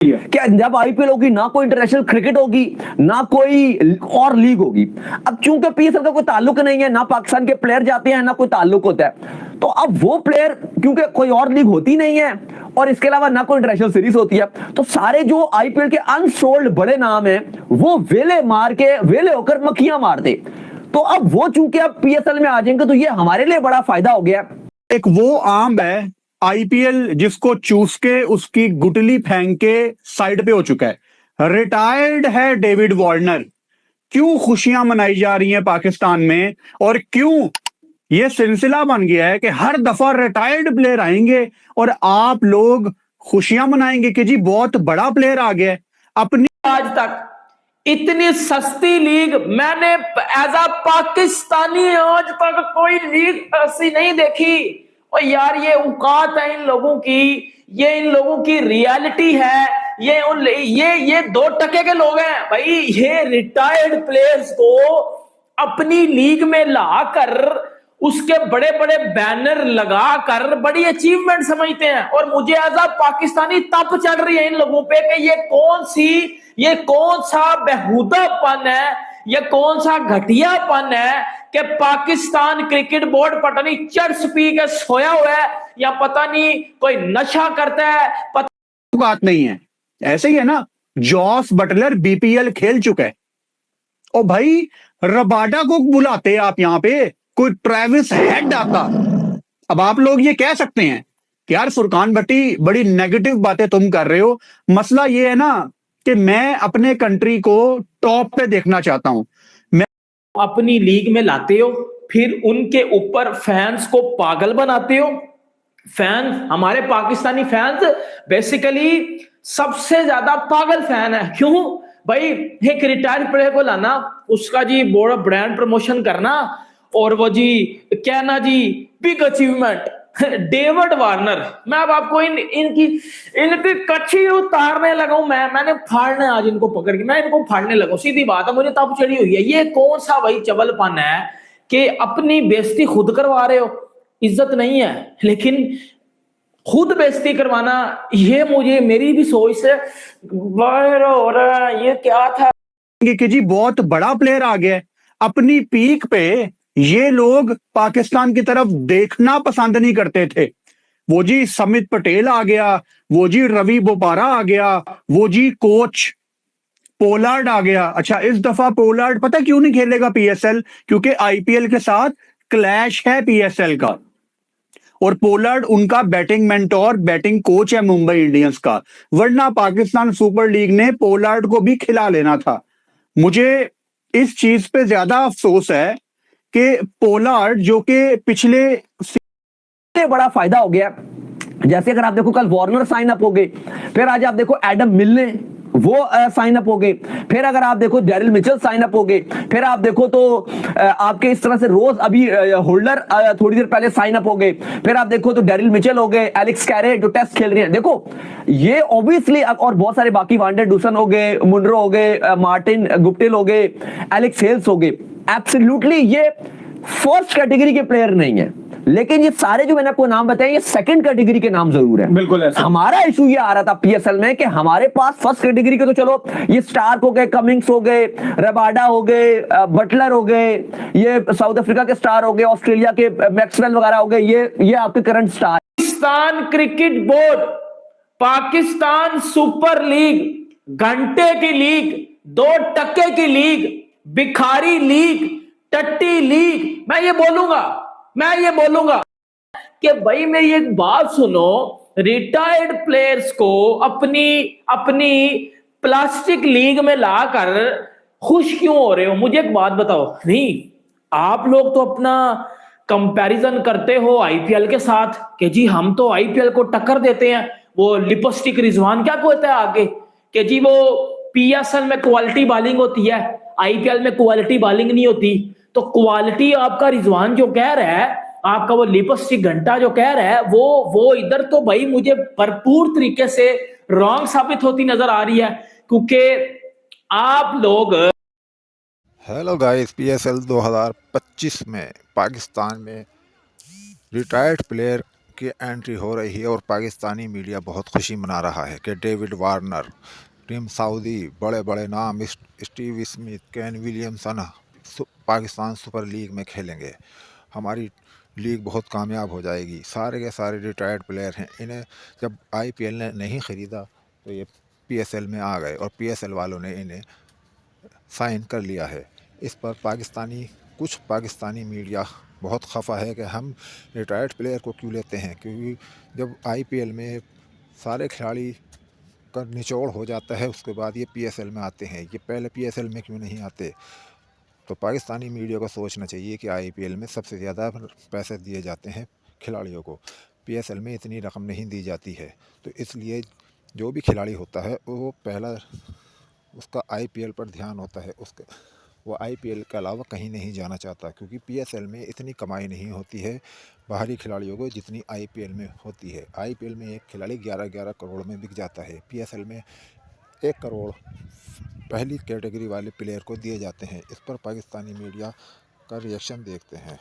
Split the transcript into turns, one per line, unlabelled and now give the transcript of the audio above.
क्या जब आईपीएल होगी ना कोई इंटरनेशनल क्रिकेट होगी ना कोई और लीग होगी। अब चूंकि पीएसएल का कोई ताल्लुक नहीं है, ना पाकिस्तान के प्लेयर जाते हैं ना कोई ताल्लुक होता है, तो अब वो प्लेयर क्योंकि कोई और लीग होती नहीं है और इसके अलावा ना कोई इंटरनेशनल सीरीज होती है, तो सारे जो आईपीएल के अनसोल्ड बड़े नाम हैं वो वेले मार के वेले होकर मक्खियां मारते। तो अब वो चूंकि अब पीएसएल में आ जाएंगे तो ये हमारे लिए बड़ा फायदा हो गया।
एक वो आम है आईपीएल जिसको चूस के उसकी गुटली फेंक के साइड पे हो चुका है। रिटायर्ड है डेविड वार्नर। क्यों खुशियां मनाई जा रही हैं पाकिस्तान में और क्यों ये सिलसिला बन गया है कि हर दफा रिटायर्ड प्लेयर आएंगे और आप लोग खुशियां मनाएंगे कि जी बहुत बड़ा प्लेयर आ गया है। अपनी
आज तक इतनी सस्ती लीग मैंने एज अ पाकिस्तानी आज तक कोई लीग ऐसी नहीं देखी। और यार ये औकात है इन लोगों की, ये इन लोगों की रियलिटी है, ये 2 टके के लोग हैं भाई। ये रिटायर्ड प्लेयर्स को अपनी लीग में लाकर उसके बड़े बड़े बैनर लगाकर बड़ी अचीवमेंट समझते हैं। और मुझे एज अ पाकिस्तानी तप चढ़ रही है इन लोगों पे कि ये कौन सा बेहुदापन है, ये कौन सा घटियापन है कि पाकिस्तान क्रिकेट बोर्ड पता नहीं चर्च पी के सोया हुआ है या पता नहीं कोई नशा करता है,
बात नहीं है। ऐसे ही है ना, जॉस बटलर बीपीएल खेल चुका है और भाई रबाडा को बुलाते आप यहां पे, कोई ट्रेविस हेड आता। अब आप लोग ये कह सकते हैं कि यार फुरकान भट्टी बड़ी नेगेटिव बातें तुम कर रहे हो। मसला ये है ना कि मैं अपने कंट्री को टॉप पे देखना चाहता हूं। मैं
अपनी लीग में लाते हो, फिर उनके ऊपर फैंस को पागल बनाते हो। फैन हमारे पाकिस्तानी फैंस बेसिकली सबसे ज्यादा पागल फैन है। क्यों भाई, एक रिटायर्ड प्लेयर को लाना, उसका जी बड़ा ब्रांड प्रमोशन करना और वो जी कहना जी बिग अचीवमेंट डेविड वार्नर। मैं अब आपको इनकी कच्ची उतारने लगा हूं। मैंने फाड़ने आज इनको पकड़ के मैं इनको फाड़ने लगा, सीधी बात है, मुझे तब चढ़ी हुई है। ये कौन सा भाई चबलपन है कि अपनी बेइज्जती खुद करवा रहे हो। इज्जत नहीं है लेकिन खुद बेइज्जती करवाना, ये मुझे मेरी भी सोच से बाहर हो रहा है। ये क्या था
कि जी बहुत बड़ा प्लेयर आ गया है। अपनी पीक पे ये लोग पाकिस्तान की तरफ देखना पसंद नहीं करते थे। वो जी समित पटेल आ गया, वो जी रवि बोपारा आ गया, वो जी कोच पोलार्ड आ गया। अच्छा, इस दफा पोलार्ड पता क्यों नहीं खेलेगा पीएसएल? क्योंकि आईपीएल के साथ क्लैश है पीएसएल का और पोलार्ड उनका बैटिंग मेंटोर बैटिंग कोच है मुंबई इंडियंस का। वरना पाकिस्तान सुपर लीग ने पोलार्ड को भी खिला लेना था। मुझे इस चीज पे ज्यादा अफसोस है कि पोलार्ड जो कि पिछले
बड़ा फायदा हो गया। जैसे अगर आप देखो कल वार्नर साइन अप हो गए, फिर आज आप देखो एडम मिलने वो साइन अप हो गए, फिर अगर आप देखो डेरिल मिचेल साइन अप हो गए, फिर आप देखो तो आपके इस तरह से रोज अभी होल्डर थोड़ी देर पहले साइन अप हो गए, फिर आप देखो तो डेरिल मिचेल हो गए, एलेक्स कैरे जो टेस्ट खेल रहे हैं। देखो ये ऑब्वियसली और बहुत सारे बाकी वांडर डूसन हो गए, मुंड्रो हो गए, मार्टिन गुप्टिल हो गए, एलेक्स हेल्स हो गए। एब्सोल्युटली ये फर्स्ट कैटेगरी के प्लेयर नहीं है, लेकिन ये सारे जो मैंने आपको नाम बताए ये सेकंड कैटेगरी के नाम जरूर है।
बिल्कुल ऐसा।
हमारा इशू ये आ रहा था पीएसएल में कि हमारे पास फर्स्ट कैटेगरी के तो चलो ये स्टार्क हो गए, कमिंग्स हो गए, रबाडा हो गए, बटलर हो गए, ये साउथ अफ्रीका के स्टार हो गए, ऑस्ट्रेलिया के मैक्सवेल वगैरह हो गए, ये आपके current star.
Pakistan cricket board, Pakistan super league, घंटे की लीग, 2 टके की लीग, भिखारी लीग, टट्टी लीग। मैं ये बोलूंगा कि भाई मेरी एक बात सुनो, रिटायर्ड प्लेयर्स को अपनी प्लास्टिक लीग में लाकर खुश क्यों हो रहे हो? मुझे एक बात बताओ। नहीं, आप लोग तो अपना कंपैरिजन करते हो आईपीएल के साथ कि जी हम तो आईपीएल को टक्कर देते हैं। वो लिपस्टिक रिजवान क्या कहता है आगे कि जी वो पीएसएल में क्वालिटी बॉलिंग होती है, आईपीएल में क्वालिटी बॉलिंग नहीं होती। तो क्वालिटी आपका रिजवान जो कह रहा है, आपका वो लिपस्टिक घंटा जो कह रहा है, वो इधर तो भाई मुझे भरपूर तरीके से रॉन्ग साबित होती नजर आ रही है। क्योंकि आप लोग
हेलो गाइस, पीएसएल 2025 में पाकिस्तान में रिटायर्ड प्लेयर की एंट्री हो रही है और पाकिस्तानी मीडिया बहुत खुशी मना रहा है कि डेविड वार्नर, टिम साउदी, बड़े बड़े नाम Steve Smith, Kane Williamson Pakistan super league में खेलेंगे। हमारी लीग बहुत कामयाब हो जाएगी। सारे के सारे रिटायर्ड प्लेयर हैं, इन्हें जब आईपीएल ने नहीं ख़रीदा तो ये पीएसएल में आ गए और पीएसएल वालों ने इन्हें साइन कर लिया है। इस पर कुछ पाकिस्तानी मीडिया बहुत खफा है कि हम रिटायर्ड प्लेयर को क्यों लेते हैं, क्योंकि जब आईपीएल में सारे खिलाड़ी का निचोड़ हो जाता है उसके बाद ये पीएसएल में आते हैं, ये पहले पीएसएल में क्यों नहीं आते। तो पाकिस्तानी मीडिया को सोचना चाहिए कि आईपीएल में सबसे ज़्यादा पैसे दिए जाते हैं खिलाड़ियों को, पीएसएल में इतनी रकम नहीं दी जाती है। तो इसलिए जो भी खिलाड़ी होता है वो पहला उसका आईपीएल पर ध्यान होता है, वो आईपीएल के अलावा कहीं नहीं जाना चाहता, क्योंकि पीएसएल में इतनी कमाई नहीं होती है बाहरी खिलाड़ियों को जितनी आईपीएल में होती है। आईपीएल में एक खिलाड़ी 11-11 करोड़ में बिक जाता है, पीएसएल में 1 करोड़ पहली कैटेगरी वाले प्लेयर को दिए जाते हैं। इस पर पाकिस्तानी मीडिया का रिएक्शन देखते हैं।